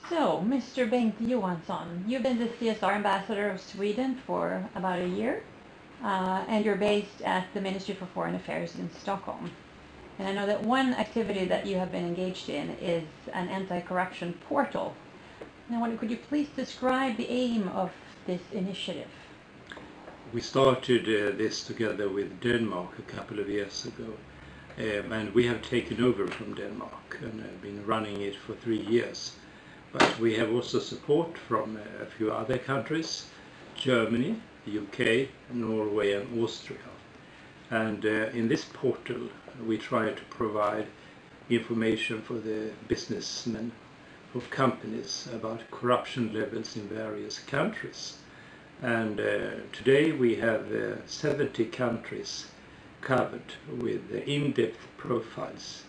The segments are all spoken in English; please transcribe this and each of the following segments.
So, Mr. Bengt Johansson, you've been the CSR Ambassador of Sweden for about a year, and you're based at the Ministry for Foreign Affairs in Stockholm. And I know that one activity that you have been engaged in is an anti-corruption portal. Now, could you please describe the aim of this initiative? We started this together with Denmark a couple of years ago, and we have taken over from Denmark and have been running it for 3 years. But we have also support from a few other countries, Germany, the UK, Norway and Austria. And in this portal we try to provide information for the businessmen, for companies about corruption levels in various countries. And today we have 70 countries covered with in-depth profiles.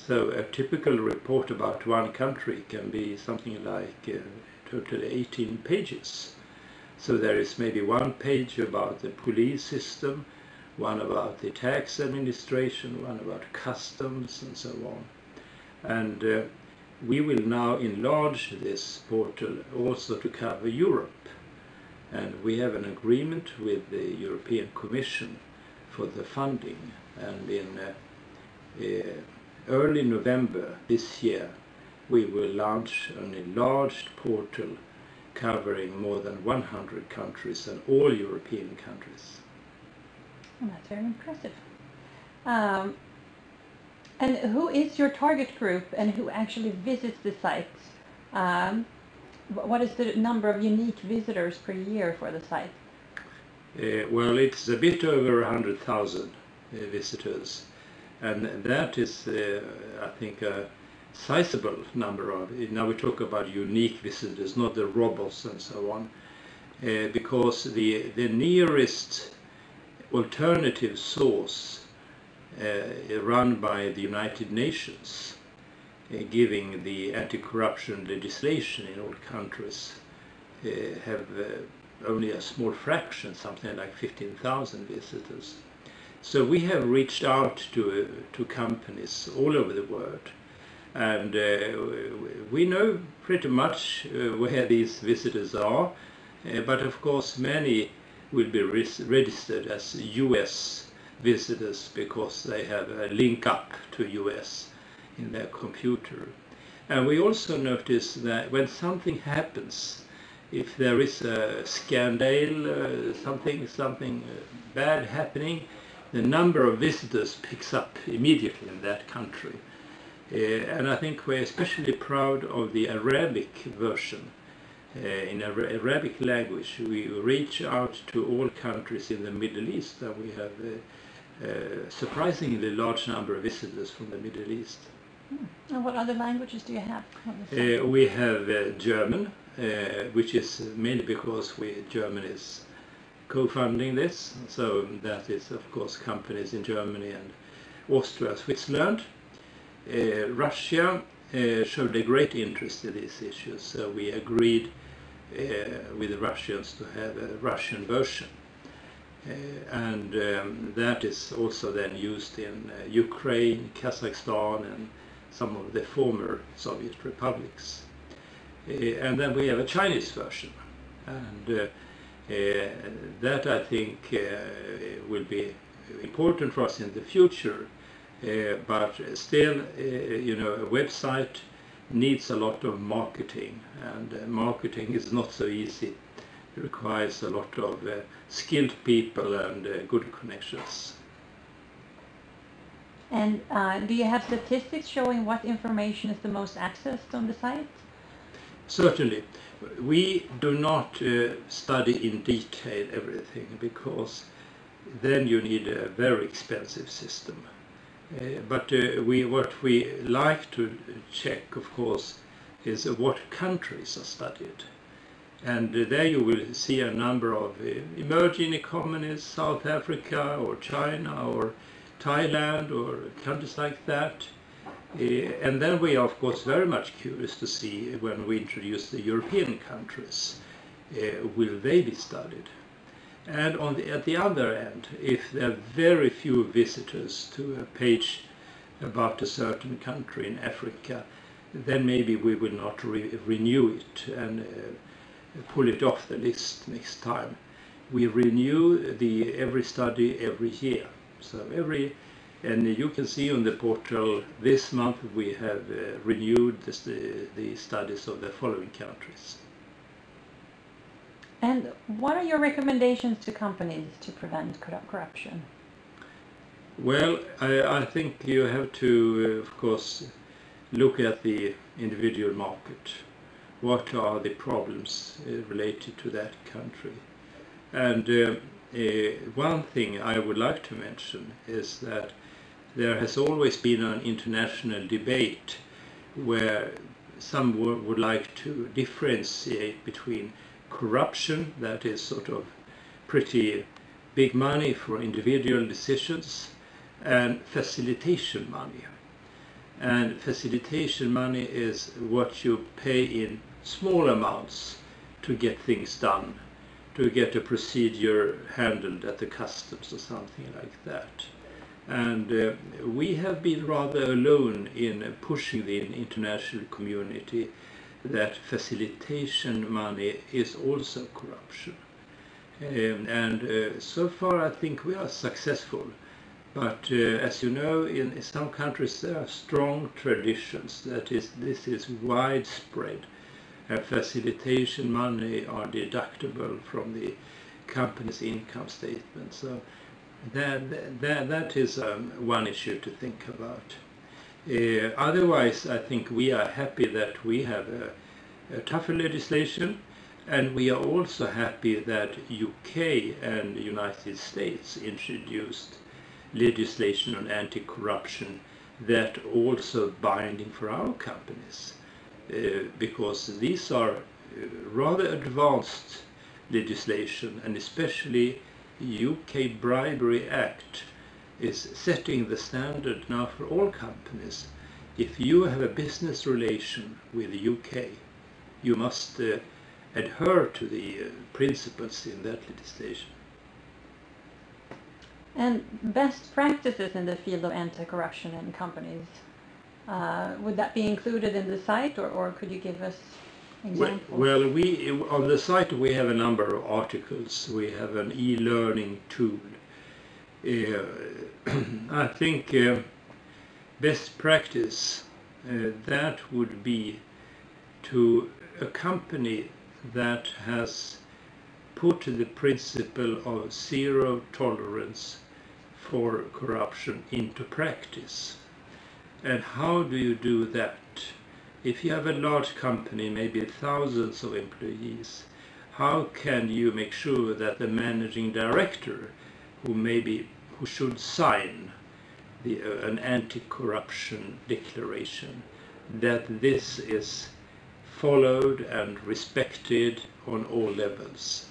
So a typical report about one country can be something like totally 18 pages. So there is maybe one page about the police system, one about the tax administration, one about customs and so on. And we will now enlarge this portal also to cover Europe. And we have an agreement with the European Commission for the funding. And in early November this year, we will launch an enlarged portal covering more than 100 countries and all European countries. Well, that's very impressive. And who is your target group and who actually visits the site? What is the number of unique visitors per year for the site? Well, it's a bit over 100,000 visitors. And that is, I think, a sizable number of. Now we talk about unique visitors, not the robots and so on, because the nearest alternative source run by the United Nations, giving the anti-corruption legislation in all countries, have only a small fraction, something like 15,000 visitors. So we have reached out to companies all over the world, and we know pretty much where these visitors are, but of course many will be registered as US visitors because they have a link up to US in their computer. And we also notice that when something happens, if there is a scandal, something bad happening, the number of visitors picks up immediately in that country. And I think we're especially proud of the Arabic version. In Arabic language, we reach out to all countries in the Middle East, and we have a surprisingly large number of visitors from the Middle East. And what other languages do you have? We have German, which is mainly because German is co-funding this, so that is of course companies in Germany and Austria, Switzerland. Russia showed a great interest in these issues, so we agreed with the Russians to have a Russian version, and that is also then used in Ukraine, Kazakhstan and some of the former Soviet republics. And then we have a Chinese version, and that I think will be important for us in the future, but still, a website needs a lot of marketing, and marketing is not so easy. It requires a lot of skilled people and good connections. And do you have statistics showing what information is the most accessed on the site? Certainly. We do not study in detail everything, because then you need a very expensive system. But what we like to check, of course, is what countries are studied. And there you will see a number of emerging economies, South Africa or China or Thailand or countries like that. And then we are of course very much curious to see, when we introduce the European countries, will they be studied? And at the other end, if there are very few visitors to a page about a certain country in Africa, then maybe we will not renew it and pull it off the list next time. We renew every study every year. So and you can see on the portal this month we have renewed the studies of the following countries. And what are your recommendations to companies to prevent corruption? Well, I think you have to, of course, look at the individual market. What are the problems related to that country? And one thing I would like to mention is that there has always been an international debate where some would like to differentiate between corruption, that is sort of pretty big money for individual decisions, and facilitation money. And facilitation money is what you pay in small amounts to get things done, to get a procedure handled at the customs or something like that. And we have been rather alone in pushing the international community that facilitation money is also corruption. And so far I think we are successful. But as you know, in some countries there are strong traditions that this is widespread. Facilitation money are deductible from the company's income statement. So that is one issue to think about. Otherwise, I think we are happy that we have a tougher legislation, and we are also happy that UK and the United States introduced legislation on anti-corruption that also binding for our companies, because these are rather advanced legislation, and especially UK Bribery Act is setting the standard now for all companies. If you have a business relation with the UK, you must adhere to the principles in that legislation. And best practices in the field of anti-corruption in companies, would that be included in the site, or could you give us examples? Well, on the site we have a number of articles. We have an e-learning tool. I think best practice that would be to a company that has put the principle of zero tolerance for corruption into practice. And how do you do that? If you have a large company, maybe thousands of employees, how can you make sure that the managing director, who should sign an anti-corruption declaration, that this is followed and respected on all levels?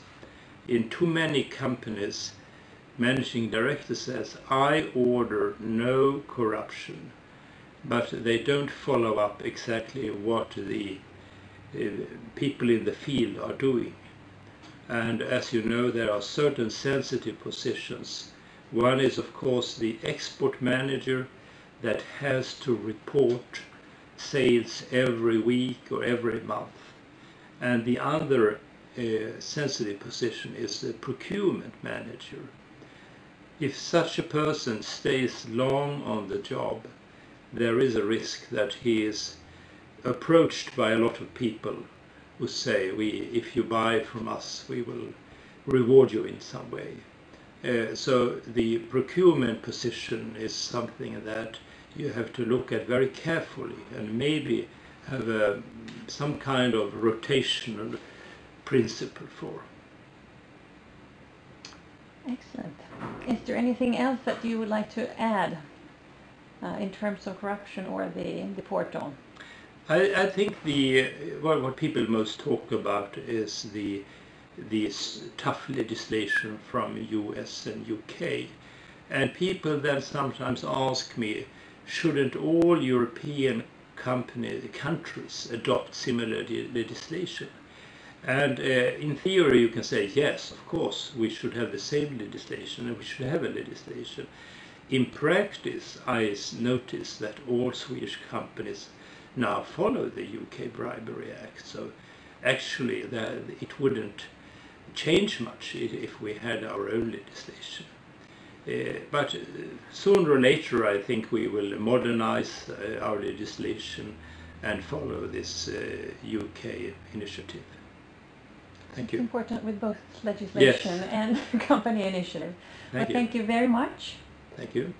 In too many companies, managing director says, I order no corruption, but they don't follow up exactly what the people in the field are doing. And as you know, there are certain sensitive positions. One is, of course, the export manager that has to report sales every week or every month. And the other sensitive position is the procurement manager. If such a person stays long on the job, there is a risk that he is approached by a lot of people who say, if you buy from us, we will reward you in some way. So the procurement position is something that you have to look at very carefully, and maybe have some kind of rotational principle for. Excellent. Is there anything else that you would like to add in terms of corruption or the portal? I think what people most talk about is this tough legislation from US and UK. And people then sometimes ask me, shouldn't all European countries adopt similar legislation? And in theory you can say, yes, of course, we should have the same legislation and we should have a legislation. In practice, I notice that all Swedish companies now follow the UK Bribery Act. So actually it wouldn't change much if we had our own legislation. But sooner or later I think we will modernize our legislation and follow this UK initiative. Thank you. It's important with both legislation Yes. and company initiative. Thank you. Thank you very much. Thank you.